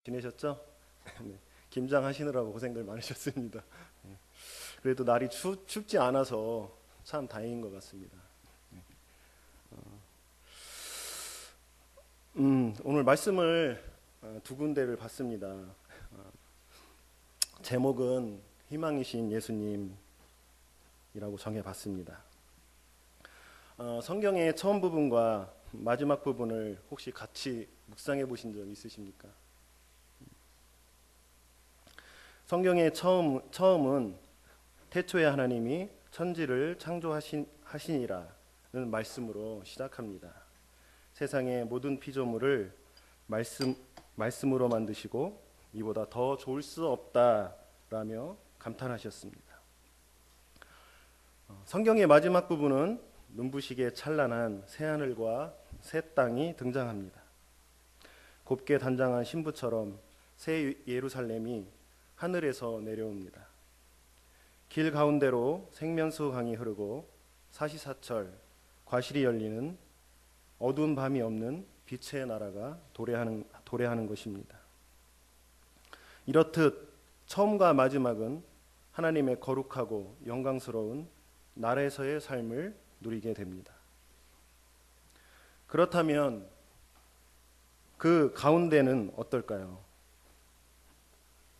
지내셨죠? 네. 김장하시느라고 고생들 많으셨습니다. 네. 그래도 날이 춥지 않아서 참 다행인 것 같습니다. 네. 오늘 말씀을 두 군데를 봤습니다. 제목은 희망이신 예수님이라고 정해봤습니다. 성경의 처음 부분과 마지막 부분을 혹시 같이 묵상해 보신 적 있으십니까? 성경의 처음은 태초에 하나님이 천지를 창조하시니라는 말씀으로 시작합니다. 세상의 모든 피조물을 말씀으로 만드시고 이보다 더 좋을 수 없다라며 감탄하셨습니다. 성경의 마지막 부분은 눈부시게 찬란한 새하늘과 새 땅이 등장합니다. 곱게 단장한 신부처럼 새 예루살렘이 하늘에서 내려옵니다. 길 가운데로 생명수 강이 흐르고 사시사철 과실이 열리는 어두운 밤이 없는 빛의 나라가 도래하는 것입니다. 이렇듯 처음과 마지막은 하나님의 거룩하고 영광스러운 나라에서의 삶을 누리게 됩니다. 그렇다면 그 가운데는 어떨까요?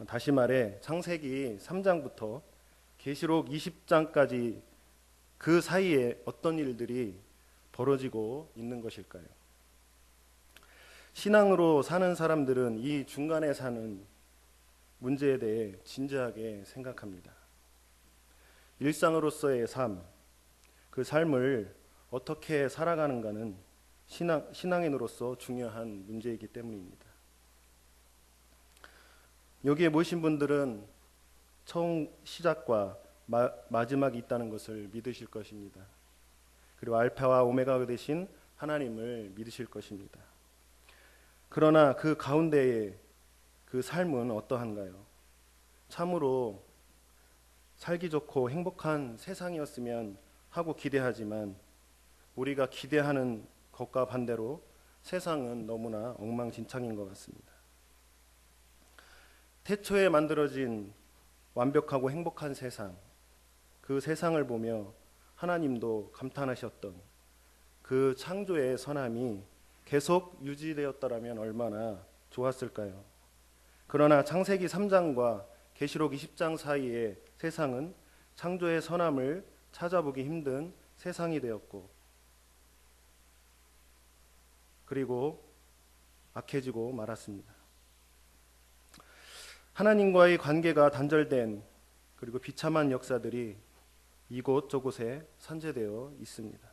다시 말해 창세기 3장부터 계시록 20장까지 그 사이에 어떤 일들이 벌어지고 있는 것일까요? 신앙으로 사는 사람들은 이 중간에 사는 문제에 대해 진지하게 생각합니다. 일상으로서의 삶, 그 삶을 어떻게 살아가는가는 신앙인으로서 중요한 문제이기 때문입니다. 여기에 모신 분들은 처음 시작과 마지막이 있다는 것을 믿으실 것입니다. 그리고 알파와 오메가가 되신 하나님을 믿으실 것입니다. 그러나 그 가운데의 그 삶은 어떠한가요? 참으로 살기 좋고 행복한 세상이었으면 하고 기대하지만 우리가 기대하는 것과 반대로 세상은 너무나 엉망진창인 것 같습니다. 태초에 만들어진 완벽하고 행복한 세상, 그 세상을 보며 하나님도 감탄하셨던 그 창조의 선함이 계속 유지되었더라면 얼마나 좋았을까요? 그러나 창세기 3장과 계시록 20장 사이의 세상은 창조의 선함을 찾아보기 힘든 세상이 되었고, 그리고 악해지고 말았습니다. 하나님과의 관계가 단절된 그리고 비참한 역사들이 이곳 저곳에 산재되어 있습니다.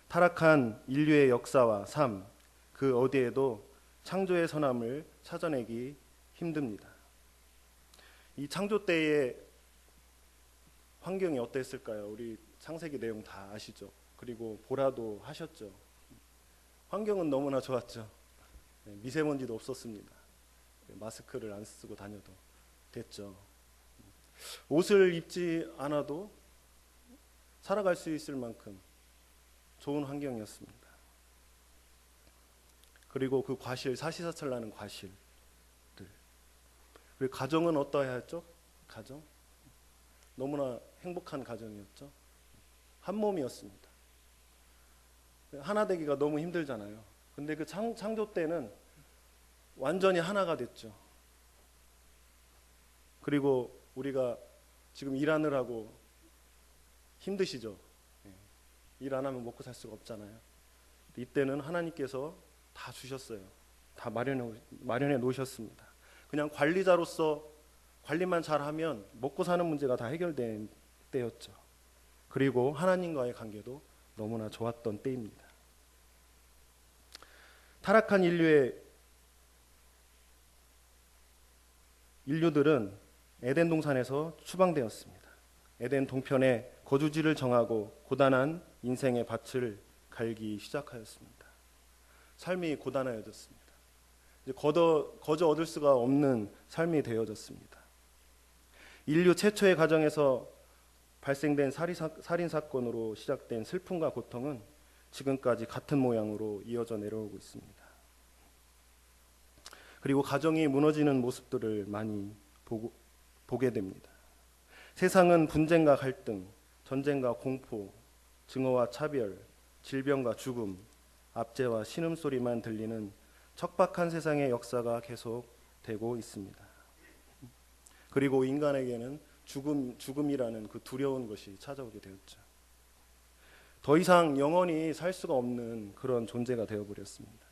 타락한 인류의 역사와 삶, 그 어디에도 창조의 선함을 찾아내기 힘듭니다. 이 창조 때의 환경이 어땠을까요? 우리 창세기 내용 다 아시죠? 그리고 보라도 하셨죠? 환경은 너무나 좋았죠. 미세먼지도 없었습니다. 마스크를 안 쓰고 다녀도 됐죠. 옷을 입지 않아도 살아갈 수 있을 만큼 좋은 환경이었습니다. 그리고 그 과실, 사시사철 나는 과실들. 그리고 가정은 어떠해야 했죠? 가정? 너무나 행복한 가정이었죠. 한 몸이었습니다. 하나 되기가 너무 힘들잖아요. 근데 그 창조 때는 완전히 하나가 됐죠. 그리고 우리가 지금 일하느라고 힘드시죠? 일 안 하면 먹고 살 수가 없잖아요. 이때는 하나님께서 다 주셨어요. 다 마련해 놓으셨습니다. 그냥 관리자로서 관리만 잘하면 먹고 사는 문제가 다 해결된 때였죠. 그리고 하나님과의 관계도 너무나 좋았던 때입니다. 타락한 인류들은 에덴 동산에서 추방되었습니다. 에덴 동편에 거주지를 정하고 고단한 인생의 밭을 갈기 시작하였습니다. 삶이 고단해졌습니다. 이제 거저 얻을 수가 없는 삶이 되어졌습니다. 인류 최초의 가정에서 발생된 살인 사건으로 시작된 슬픔과 고통은 지금까지 같은 모양으로 이어져 내려오고 있습니다. 그리고 가정이 무너지는 모습들을 많이 보게 됩니다. 세상은 분쟁과 갈등, 전쟁과 공포, 증오와 차별, 질병과 죽음, 압제와 신음소리만 들리는 척박한 세상의 역사가 계속되고 있습니다. 그리고 인간에게는 죽음이라는 그 두려운 것이 찾아오게 되었죠. 더 이상 영원히 살 수가 없는 그런 존재가 되어버렸습니다.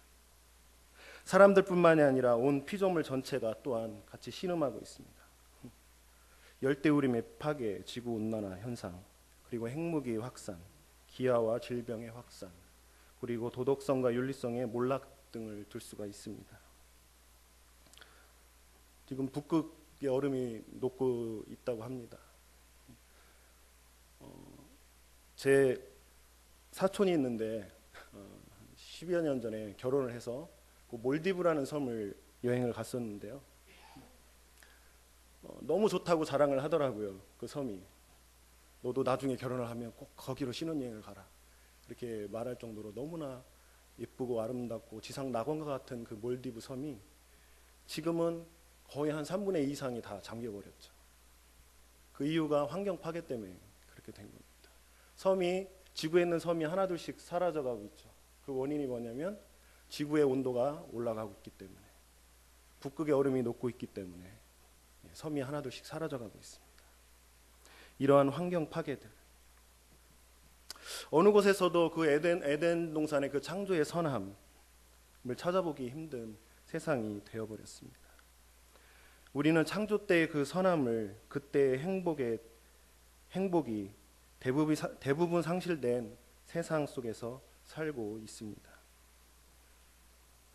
사람들뿐만이 아니라 온 피조물 전체가 또한 같이 신음하고 있습니다. 열대우림의 파괴, 지구온난화 현상, 그리고 핵무기 확산, 기아와 질병의 확산, 그리고 도덕성과 윤리성의 몰락 등을 들 수가 있습니다. 지금 북극의 얼음이 녹고 있다고 합니다. 제 사촌이 있는데 10여 년 전에 결혼을 해서 그 몰디브라는 섬을 여행을 갔었는데요. 너무 좋다고 자랑을 하더라고요. 그 섬이. 너도 나중에 결혼을 하면 꼭 거기로 신혼여행을 가라. 이렇게 말할 정도로 너무나 예쁘고 아름답고 지상 낙원과 같은 그 몰디브 섬이 지금은 거의 한 3분의 2 이상이 다 잠겨버렸죠. 그 이유가 환경 파괴 때문에 그렇게 된 겁니다. 섬이, 지구에 있는 섬이 하나둘씩 사라져가고 있죠. 그 원인이 뭐냐면 지구의 온도가 올라가고 있기 때문에, 북극의 얼음이 녹고 있기 때문에 섬이 하나둘씩 사라져가고 있습니다. 이러한 환경 파괴들, 어느 곳에서도 그 에덴 동산의 그 창조의 선함을 찾아보기 힘든 세상이 되어버렸습니다. 우리는 창조 때의 그 선함을, 그때의 행복이 대부분 상실된 세상 속에서 살고 있습니다.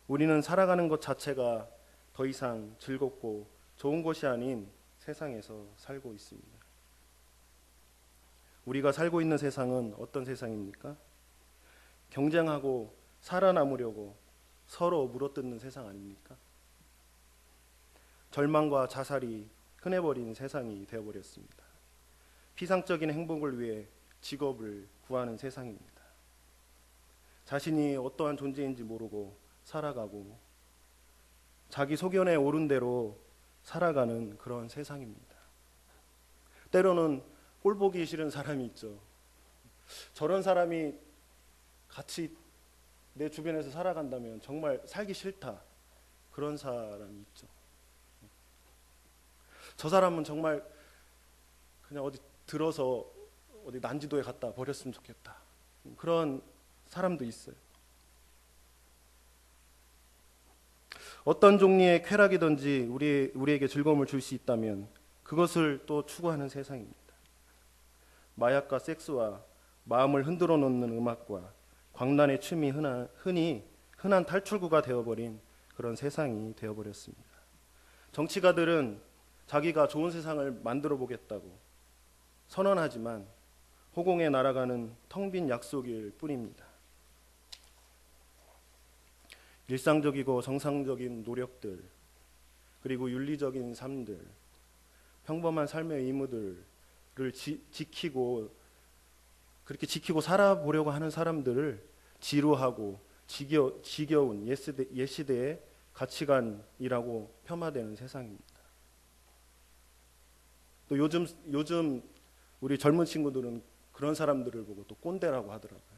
우리는 살아가는 것 자체가 더 이상 즐겁고 좋은 것이 아닌 세상에서 살고 있습니다. 우리가 살고 있는 세상은 어떤 세상입니까? 경쟁하고 살아남으려고 서로 물어뜯는 세상 아닙니까? 절망과 자살이 흔해버린 세상이 되어버렸습니다. 피상적인 행복을 위해 직업을 구하는 세상입니다. 자신이 어떠한 존재인지 모르고 살아가고 자기 소견에 오른 대로 살아가는 그런 세상입니다. 때로는 꼴 보기 싫은 사람이 있죠. 저런 사람이 같이 내 주변에서 살아간다면 정말 살기 싫다. 그런 사람이 있죠. 저 사람은 정말 그냥 어디 들어서 어디 난지도에 갖다 버렸으면 좋겠다. 그런 사람도 있어요. 어떤 종류의 쾌락이든지 우리에게 즐거움을 줄 수 있다면 그것을 또 추구하는 세상입니다. 마약과 섹스와 마음을 흔들어 놓는 음악과 광란의 춤이 흔한 탈출구가 되어버린 그런 세상이 되어버렸습니다. 정치가들은 자기가 좋은 세상을 만들어 보겠다고 선언하지만 호공에 날아가는 텅 빈 약속일 뿐입니다. 일상적이고 정상적인 노력들, 그리고 윤리적인 삶들, 평범한 삶의 의무들을 그렇게 지키고 살아보려고 하는 사람들을 지루하고 지겨운 옛시대의 가치관이라고 폄하되는 세상입니다. 또 요즘 우리 젊은 친구들은 그런 사람들을 보고 또 꼰대라고 하더라고요.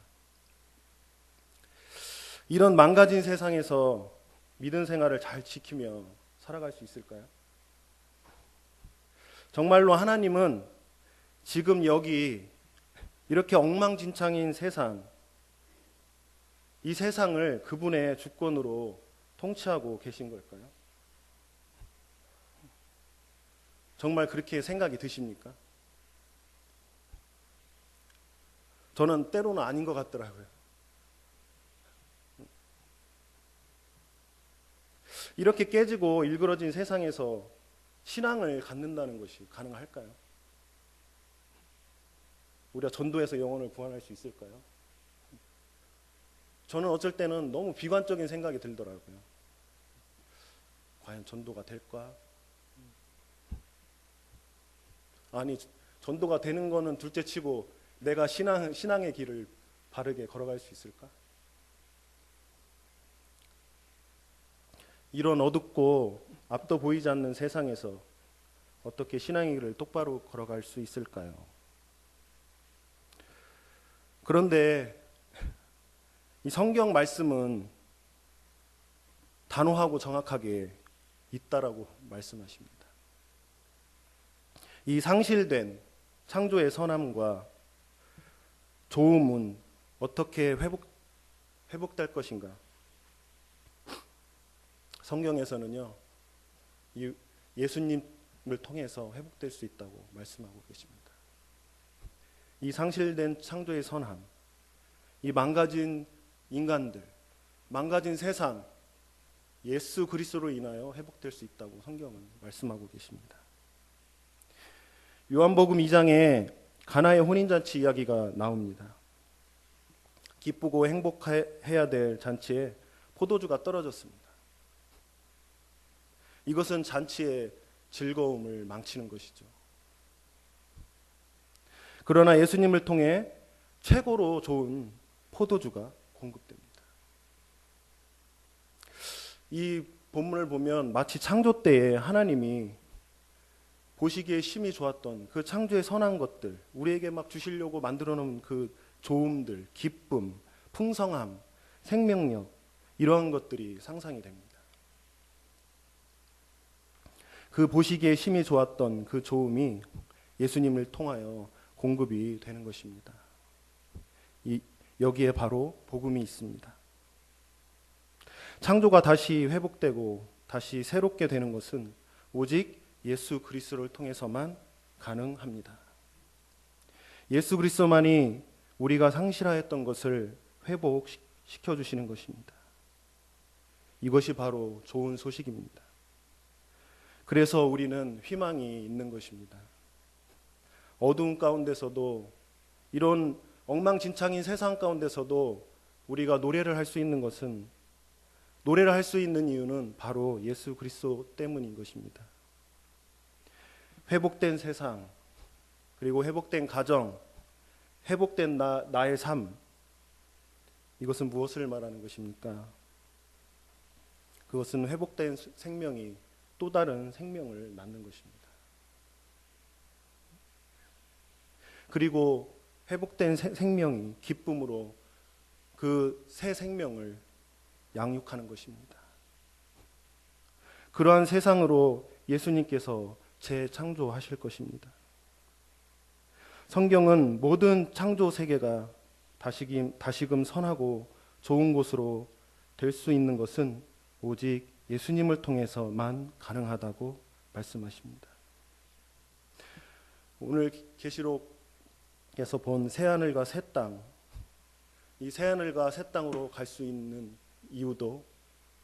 이런 망가진 세상에서 믿음 생활을 잘 지키며 살아갈 수 있을까요? 정말로 하나님은 지금 여기 이렇게 엉망진창인 세상, 이 세상을 그분의 주권으로 통치하고 계신 걸까요? 정말 그렇게 생각이 드십니까? 저는 때로는 아닌 것 같더라고요. 이렇게 깨지고 일그러진 세상에서 신앙을 갖는다는 것이 가능할까요? 우리가 전도해서 영혼을 구원할 수 있을까요? 저는 어쩔 때는 너무 비관적인 생각이 들더라고요. 과연 전도가 될까? 아니, 전도가 되는 거는 둘째치고 내가 신앙의 길을 바르게 걸어갈 수 있을까? 이런 어둡고 앞도 보이지 않는 세상에서 어떻게 신앙의 길을 똑바로 걸어갈 수 있을까요? 그런데 이 성경 말씀은 단호하고 정확하게 있다라고 말씀하십니다. 이 상실된 창조의 선함과 좋음은 어떻게 회복될 것인가? 성경에서는요, 이 예수님을 통해서 회복될 수 있다고 말씀하고 계십니다. 이 상실된 창조의 선함, 이 망가진 인간들, 망가진 세상, 예수 그리스도로 인하여 회복될 수 있다고 성경은 말씀하고 계십니다. 요한복음 2장에 가나의 혼인잔치 이야기가 나옵니다. 기쁘고 행복해야 될 잔치에 포도주가 떨어졌습니다. 이것은 잔치의 즐거움을 망치는 것이죠. 그러나 예수님을 통해 최고로 좋은 포도주가 공급됩니다. 이 본문을 보면 마치 창조 때에 하나님이 보시기에 심히 좋았던 그 창조의 선한 것들, 우리에게 막 주시려고 만들어 놓은 그 좋음들, 기쁨, 풍성함, 생명력, 이러한 것들이 상상이 됩니다. 그 보시기에 심히 좋았던 그 좋음이 예수님을 통하여 공급이 되는 것입니다. 여기에 바로 복음이 있습니다. 창조가 다시 회복되고 다시 새롭게 되는 것은 오직 예수 그리스도를 통해서만 가능합니다. 예수 그리스도만이 우리가 상실하였던 것을 회복시켜 주시는 것입니다. 이것이 바로 좋은 소식입니다. 그래서 우리는 희망이 있는 것입니다. 어두운 가운데서도, 이런 엉망진창인 세상 가운데서도 우리가 노래를 할 수 있는 것은, 노래를 할 수 있는 이유는 바로 예수 그리스도 때문인 것입니다. 회복된 세상, 그리고 회복된 가정, 회복된 나의 삶, 이것은 무엇을 말하는 것입니까? 그것은 회복된 생명이 또 다른 생명을 낳는 것입니다. 그리고 회복된 생명이 기쁨으로 그 새 생명을 양육하는 것입니다. 그러한 세상으로 예수님께서 재창조하실 것입니다. 성경은 모든 창조 세계가 다시금 선하고 좋은 곳으로 될 수 있는 것은 오직 예수님을 통해서만 가능하다고 말씀하십니다. 오늘 계시록에서 본 새하늘과 새 땅, 이 새하늘과 새 땅으로 갈 수 있는 이유도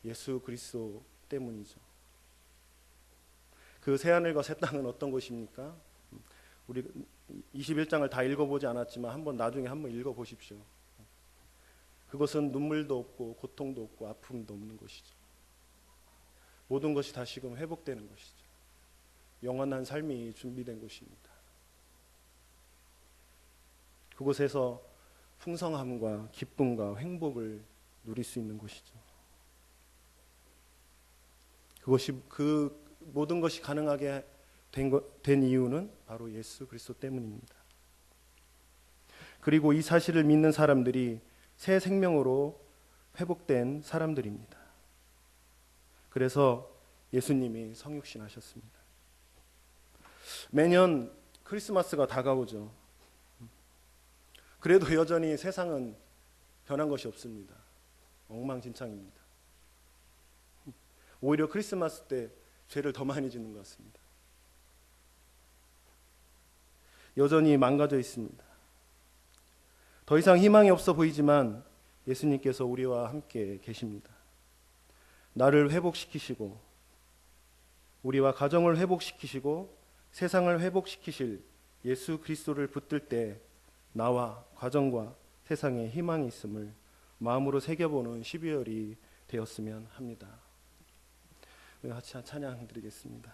예수 그리스도 때문이죠. 그 새하늘과 새 땅은 어떤 것입니까? 우리 21장을 다 읽어보지 않았지만 나중에 한번 읽어보십시오. 그것은 눈물도 없고 고통도 없고 아픔도 없는 것이죠. 모든 것이 다시금 회복되는 것이죠. 영원한 삶이 준비된 곳입니다. 그곳에서 풍성함과 기쁨과 행복을 누릴 수 있는 곳이죠. 그 모든 것이 가능하게 된 이유는 바로 예수 그리스도 때문입니다. 그리고 이 사실을 믿는 사람들이 새 생명으로 회복된 사람들입니다. 그래서 예수님이 성육신 하셨습니다. 매년 크리스마스가 다가오죠. 그래도 여전히 세상은 변한 것이 없습니다. 엉망진창입니다. 오히려 크리스마스 때 죄를 더 많이 짓는 것 같습니다. 여전히 망가져 있습니다. 더 이상 희망이 없어 보이지만 예수님께서 우리와 함께 계십니다. 나를 회복시키시고 우리와 가정을 회복시키시고 세상을 회복시키실 예수 그리스도를 붙들 때 나와 가정과 세상에 희망이 있음을 마음으로 새겨보는 12월이 되었으면 합니다. 우리 같이 찬양 드리겠습니다.